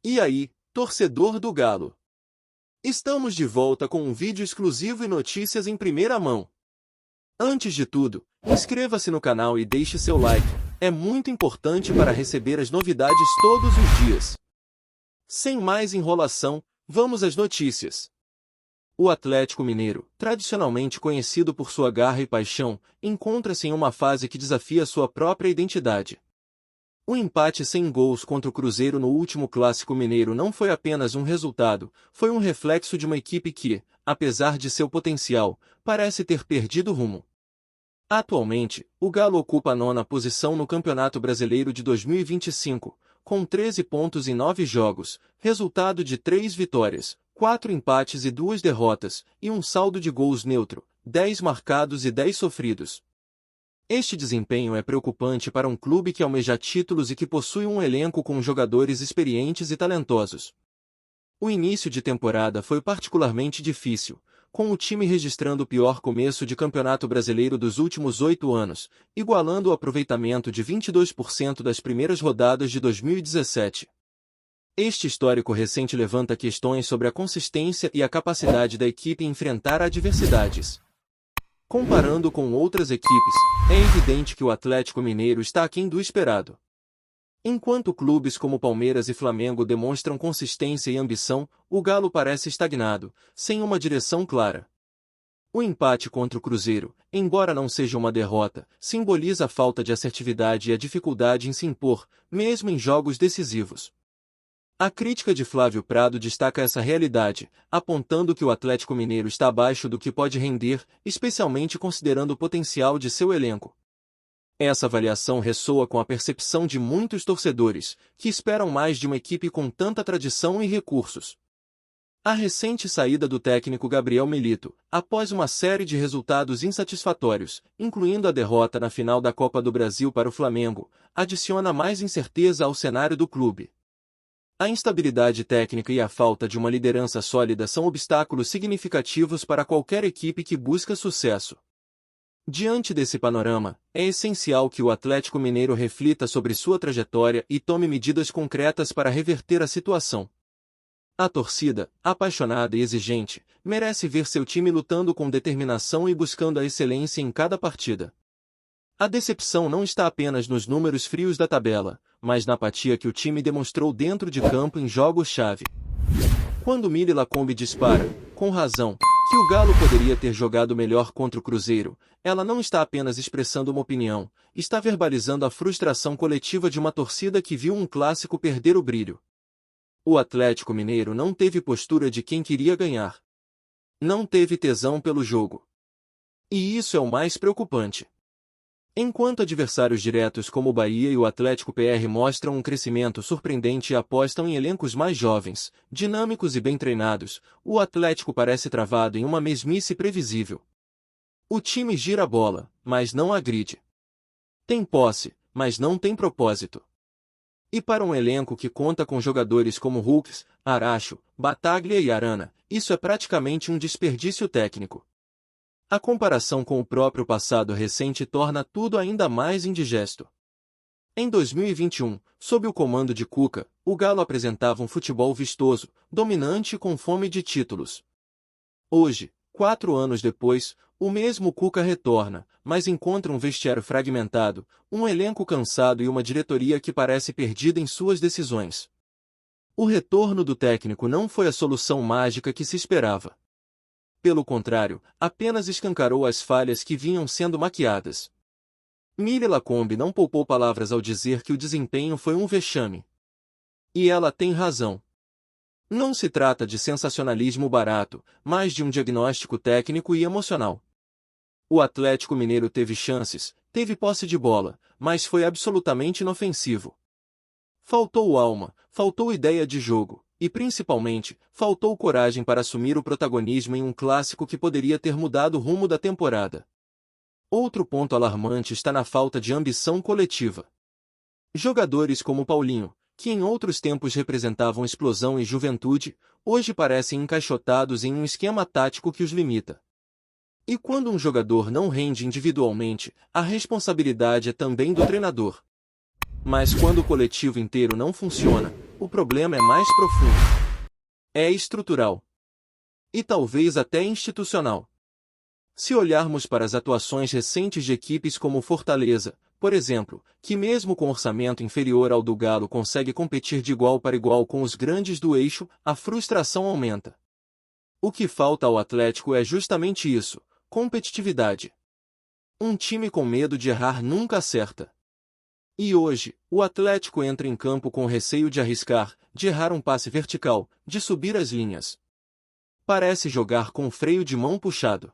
E aí, torcedor do Galo? Estamos de volta com um vídeo exclusivo e notícias em primeira mão. Antes de tudo, inscreva-se no canal e deixe seu like, é muito importante para receber as novidades todos os dias. Sem mais enrolação, vamos às notícias. O Atlético Mineiro, tradicionalmente conhecido por sua garra e paixão, encontra-se em uma fase que desafia sua própria identidade. O empate sem gols contra o Cruzeiro no último Clássico Mineiro não foi apenas um resultado, foi um reflexo de uma equipe que, apesar de seu potencial, parece ter perdido rumo. Atualmente, o Galo ocupa a 9ª posição no Campeonato Brasileiro de 2025, com 13 pontos em 9 jogos, resultado de 3 vitórias, 4 empates e 2 derrotas, e um saldo de gols neutro, 10 marcados e 10 sofridos. Este desempenho é preocupante para um clube que almeja títulos e que possui um elenco com jogadores experientes e talentosos. O início de temporada foi particularmente difícil, com o time registrando o pior começo de campeonato brasileiro dos últimos 8 anos, igualando o aproveitamento de 22% das primeiras rodadas de 2017. Este histórico recente levanta questões sobre a consistência e a capacidade da equipe em enfrentar adversidades. Comparando com outras equipes, é evidente que o Atlético Mineiro está aquém do esperado. Enquanto clubes como Palmeiras e Flamengo demonstram consistência e ambição, o Galo parece estagnado, sem uma direção clara. O empate contra o Cruzeiro, embora não seja uma derrota, simboliza a falta de assertividade e a dificuldade em se impor, mesmo em jogos decisivos. A crítica de Flávio Prado destaca essa realidade, apontando que o Atlético Mineiro está abaixo do que pode render, especialmente considerando o potencial de seu elenco. Essa avaliação ressoa com a percepção de muitos torcedores, que esperam mais de uma equipe com tanta tradição e recursos. A recente saída do técnico Gabriel Milito, após uma série de resultados insatisfatórios, incluindo a derrota na final da Copa do Brasil para o Flamengo, adiciona mais incerteza ao cenário do clube. A instabilidade técnica e a falta de uma liderança sólida são obstáculos significativos para qualquer equipe que busca sucesso. Diante desse panorama, é essencial que o Atlético Mineiro reflita sobre sua trajetória e tome medidas concretas para reverter a situação. A torcida, apaixonada e exigente, merece ver seu time lutando com determinação e buscando a excelência em cada partida. A decepção não está apenas nos números frios da tabela, mas na apatia que o time demonstrou dentro de campo em jogos-chave. Quando Mille Lacombe dispara, com razão, que o Galo poderia ter jogado melhor contra o Cruzeiro, ela não está apenas expressando uma opinião, está verbalizando a frustração coletiva de uma torcida que viu um clássico perder o brilho. O Atlético Mineiro não teve postura de quem queria ganhar. Não teve tesão pelo jogo. E isso é o mais preocupante. Enquanto adversários diretos como o Bahia e o Atlético PR mostram um crescimento surpreendente e apostam em elencos mais jovens, dinâmicos e bem treinados, o Atlético parece travado em uma mesmice previsível. O time gira a bola, mas não agride. Tem posse, mas não tem propósito. E para um elenco que conta com jogadores como Hulks, Aracho, Bataglia e Arana, isso é praticamente um desperdício técnico. A comparação com o próprio passado recente torna tudo ainda mais indigesto. Em 2021, sob o comando de Cuca, o Galo apresentava um futebol vistoso, dominante e com fome de títulos. Hoje, 4 anos depois, o mesmo Cuca retorna, mas encontra um vestiário fragmentado, um elenco cansado e uma diretoria que parece perdida em suas decisões. O retorno do técnico não foi a solução mágica que se esperava. Pelo contrário, apenas escancarou as falhas que vinham sendo maquiadas. Mille Lacombe não poupou palavras ao dizer que o desempenho foi um vexame. E ela tem razão. Não se trata de sensacionalismo barato, mas de um diagnóstico técnico e emocional. O Atlético Mineiro teve chances, teve posse de bola, mas foi absolutamente inofensivo. Faltou alma, faltou ideia de jogo. E, principalmente, faltou coragem para assumir o protagonismo em um clássico que poderia ter mudado o rumo da temporada. Outro ponto alarmante está na falta de ambição coletiva. Jogadores como Paulinho, que em outros tempos representavam explosão e juventude, hoje parecem encaixotados em um esquema tático que os limita. E quando um jogador não rende individualmente, a responsabilidade é também do treinador. Mas quando o coletivo inteiro não funciona, o problema é mais profundo. É estrutural. E talvez até institucional. Se olharmos para as atuações recentes de equipes como Fortaleza, por exemplo, que mesmo com orçamento inferior ao do Galo consegue competir de igual para igual com os grandes do eixo, a frustração aumenta. O que falta ao Atlético é justamente isso, competitividade. Um time com medo de errar nunca acerta. E hoje, o Atlético entra em campo com receio de arriscar, de errar um passe vertical, de subir as linhas. Parece jogar com o freio de mão puxado.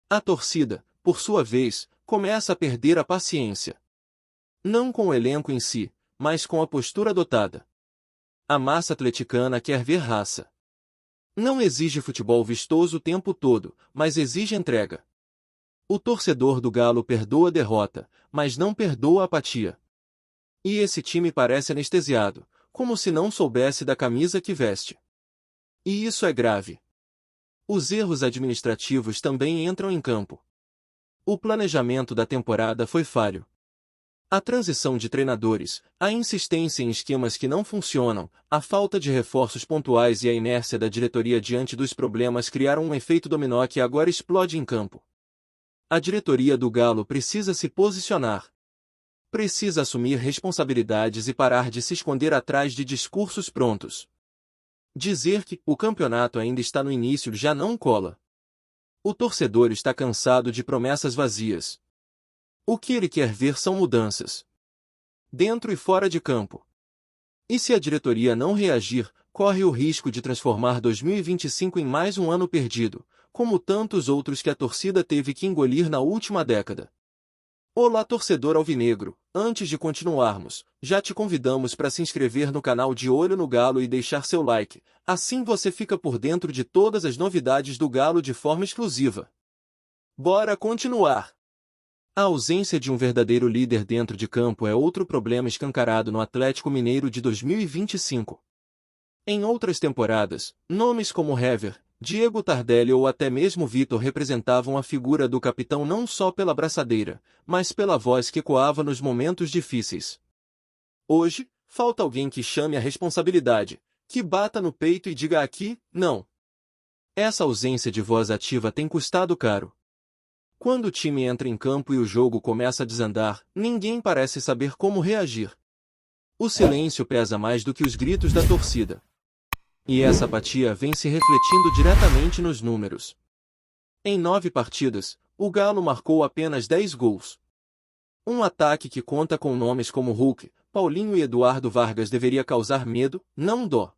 A torcida, por sua vez, começa a perder a paciência. Não com o elenco em si, mas com a postura adotada. A massa atleticana quer ver raça. Não exige futebol vistoso o tempo todo, mas exige entrega. O torcedor do Galo perdoa a derrota, mas não perdoa a apatia. E esse time parece anestesiado, como se não soubesse da camisa que veste. E isso é grave. Os erros administrativos também entram em campo. O planejamento da temporada foi falho. A transição de treinadores, a insistência em esquemas que não funcionam, a falta de reforços pontuais e a inércia da diretoria diante dos problemas criaram um efeito dominó que agora explode em campo. A diretoria do Galo precisa se posicionar. Precisa assumir responsabilidades e parar de se esconder atrás de discursos prontos. Dizer que o campeonato ainda está no início já não cola. O torcedor está cansado de promessas vazias. O que ele quer ver são mudanças. Dentro e fora de campo. E se a diretoria não reagir, corre o risco de transformar 2025 em mais um ano perdido, como tantos outros que a torcida teve que engolir na última década. Olá torcedor alvinegro, antes de continuarmos, já te convidamos para se inscrever no canal De Olho no Galo e deixar seu like, assim você fica por dentro de todas as novidades do Galo de forma exclusiva. Bora continuar! A ausência de um verdadeiro líder dentro de campo é outro problema escancarado no Atlético Mineiro de 2025. Em outras temporadas, nomes como Hever, Diego Tardelli ou até mesmo Vitor representavam a figura do capitão não só pela braçadeira, mas pela voz que ecoava nos momentos difíceis. Hoje, falta alguém que chame a responsabilidade, que bata no peito e diga aqui, não. Essa ausência de voz ativa tem custado caro. Quando o time entra em campo e o jogo começa a desandar, ninguém parece saber como reagir. O silêncio pesa mais do que os gritos da torcida. E essa apatia vem se refletindo diretamente nos números. Em 9 partidas, o Galo marcou apenas 10 gols. Um ataque que conta com nomes como Hulk, Paulinho e Eduardo Vargas deveria causar medo, não dó.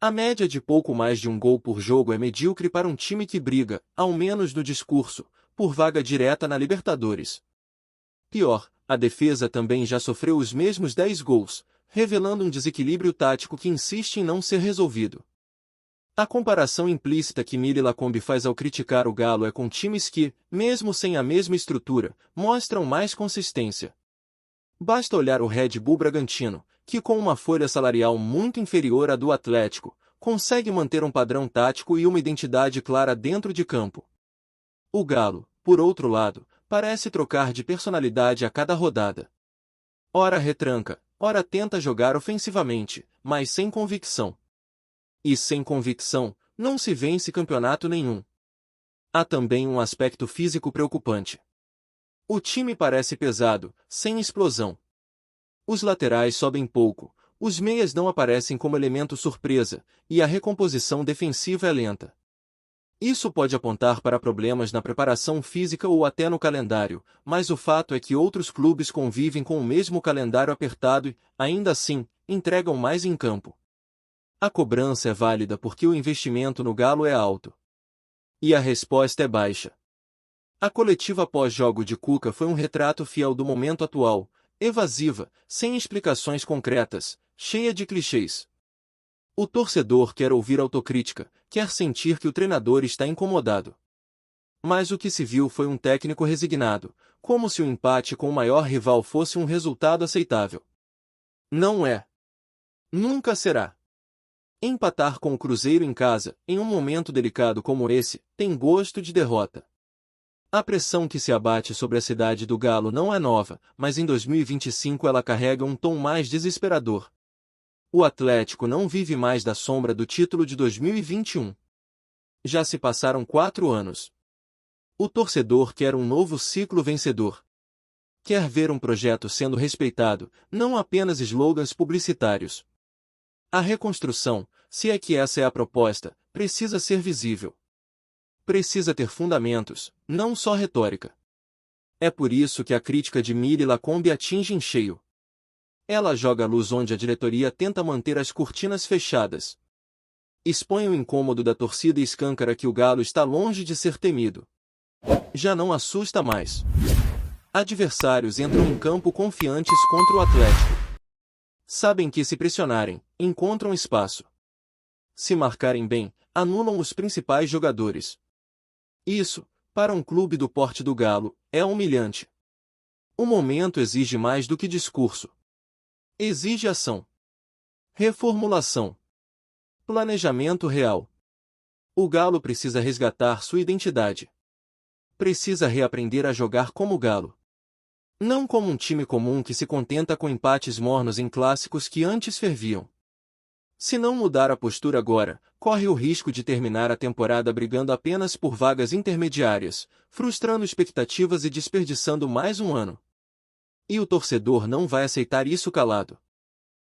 A média de pouco mais de um gol por jogo é medíocre para um time que briga, ao menos no discurso, por vaga direta na Libertadores. Pior, a defesa também já sofreu os mesmos 10 gols, revelando um desequilíbrio tático que insiste em não ser resolvido. A comparação implícita que Mili Lacombe faz ao criticar o Galo é com times que, mesmo sem a mesma estrutura, mostram mais consistência. Basta olhar o Red Bull Bragantino, que com uma folha salarial muito inferior à do Atlético, consegue manter um padrão tático e uma identidade clara dentro de campo. O Galo, por outro lado, parece trocar de personalidade a cada rodada. Ora retranca, ora tenta jogar ofensivamente, mas sem convicção. E sem convicção, não se vence campeonato nenhum. Há também um aspecto físico preocupante. O time parece pesado, sem explosão. Os laterais sobem pouco, os meias não aparecem como elemento surpresa, e a recomposição defensiva é lenta. Isso pode apontar para problemas na preparação física ou até no calendário, mas o fato é que outros clubes convivem com o mesmo calendário apertado e, ainda assim, entregam mais em campo. A cobrança é válida porque o investimento no Galo é alto. E a resposta é baixa. A coletiva pós-jogo de Cuca foi um retrato fiel do momento atual, evasiva, sem explicações concretas, cheia de clichês. O torcedor quer ouvir autocrítica, quer sentir que o treinador está incomodado. Mas o que se viu foi um técnico resignado, como se o empate com o maior rival fosse um resultado aceitável. Não é. Nunca será. Empatar com o Cruzeiro em casa, em um momento delicado como esse, tem gosto de derrota. A pressão que se abate sobre a cidade do Galo não é nova, mas em 2025 ela carrega um tom mais desesperador. O Atlético não vive mais da sombra do título de 2021. Já se passaram 4 anos. O torcedor quer um novo ciclo vencedor. Quer ver um projeto sendo respeitado, não apenas slogans publicitários. A reconstrução, se é que essa é a proposta, precisa ser visível. Precisa ter fundamentos, não só retórica. É por isso que a crítica de Mille Lacombe atinge em cheio. Ela joga luz onde a diretoria tenta manter as cortinas fechadas. Expõe o incômodo da torcida e escâncara que o Galo está longe de ser temido. Já não assusta mais. Adversários entram em campo confiantes contra o Atlético. Sabem que se pressionarem, encontram espaço. Se marcarem bem, anulam os principais jogadores. Isso, para um clube do porte do Galo, é humilhante. O momento exige mais do que discurso. Exige ação. Reformulação. Planejamento real. O Galo precisa resgatar sua identidade. Precisa reaprender a jogar como Galo. Não como um time comum que se contenta com empates mornos em clássicos que antes ferviam. Se não mudar a postura agora, corre o risco de terminar a temporada brigando apenas por vagas intermediárias, frustrando expectativas e desperdiçando mais um ano. E o torcedor não vai aceitar isso calado.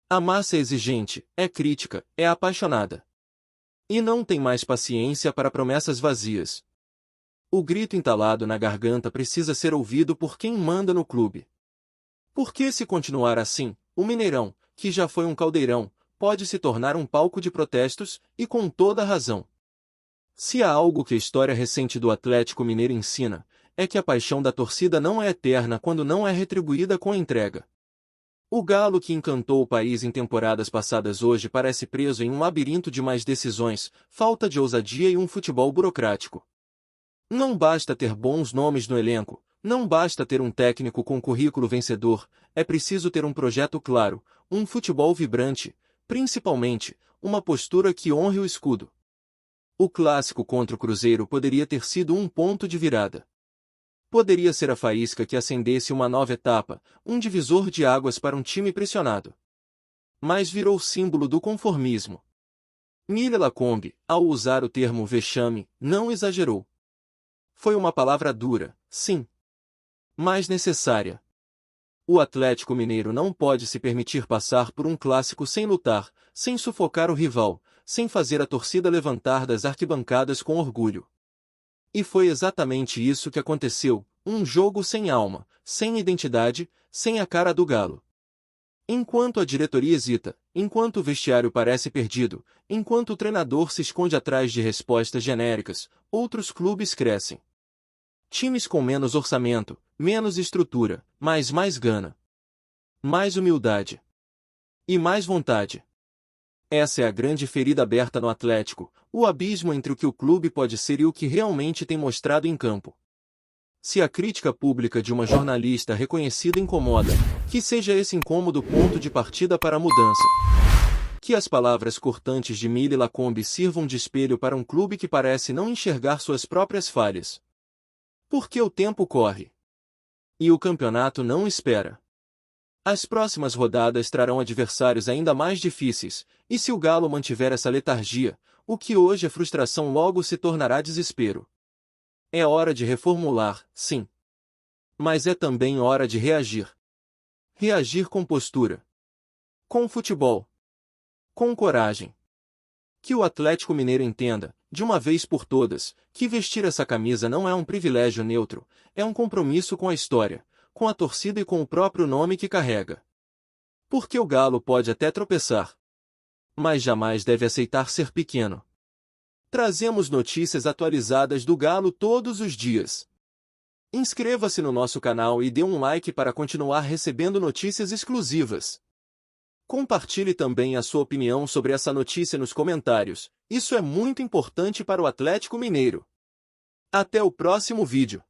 A massa é exigente, é crítica, é apaixonada. E não tem mais paciência para promessas vazias. O grito entalado na garganta precisa ser ouvido por quem manda no clube. Porque se continuar assim, o Mineirão, que já foi um caldeirão, pode se tornar um palco de protestos, e com toda razão. Se há algo que a história recente do Atlético Mineiro ensina, é que a paixão da torcida não é eterna quando não é retribuída com entrega. O Galo que encantou o país em temporadas passadas hoje parece preso em um labirinto de más decisões, falta de ousadia e um futebol burocrático. Não basta ter bons nomes no elenco, não basta ter um técnico com currículo vencedor, é preciso ter um projeto claro, um futebol vibrante, principalmente, uma postura que honre o escudo. O clássico contra o Cruzeiro poderia ter sido um ponto de virada. Poderia ser a faísca que acendesse uma nova etapa, um divisor de águas para um time pressionado. Mas virou símbolo do conformismo. Mille Lacombe, ao usar o termo vexame, não exagerou. Foi uma palavra dura, sim, mas necessária. O Atlético Mineiro não pode se permitir passar por um clássico sem lutar, sem sufocar o rival, sem fazer a torcida levantar das arquibancadas com orgulho. E foi exatamente isso que aconteceu, um jogo sem alma, sem identidade, sem a cara do Galo. Enquanto a diretoria hesita, enquanto o vestiário parece perdido, enquanto o treinador se esconde atrás de respostas genéricas, outros clubes crescem. Times com menos orçamento, menos estrutura, mas mais gana. Mais humildade. E mais vontade. Essa é a grande ferida aberta no Atlético, o abismo entre o que o clube pode ser e o que realmente tem mostrado em campo. Se a crítica pública de uma jornalista reconhecida incomoda, que seja esse incômodo ponto de partida para a mudança. Que as palavras cortantes de Mille Lacombe sirvam de espelho para um clube que parece não enxergar suas próprias falhas. Porque o tempo corre. E o campeonato não espera. As próximas rodadas trarão adversários ainda mais difíceis, e se o Galo mantiver essa letargia, o que hoje é frustração logo se tornará desespero. É hora de reformular, sim. Mas é também hora de reagir. Reagir com postura. Com futebol. Com coragem. Que o Atlético Mineiro entenda, de uma vez por todas, que vestir essa camisa não é um privilégio neutro, é um compromisso com a história, com a torcida e com o próprio nome que carrega. Porque o Galo pode até tropeçar, mas jamais deve aceitar ser pequeno. Trazemos notícias atualizadas do Galo todos os dias. Inscreva-se no nosso canal e dê um like para continuar recebendo notícias exclusivas. Compartilhe também a sua opinião sobre essa notícia nos comentários, isso é muito importante para o Atlético Mineiro. Até o próximo vídeo.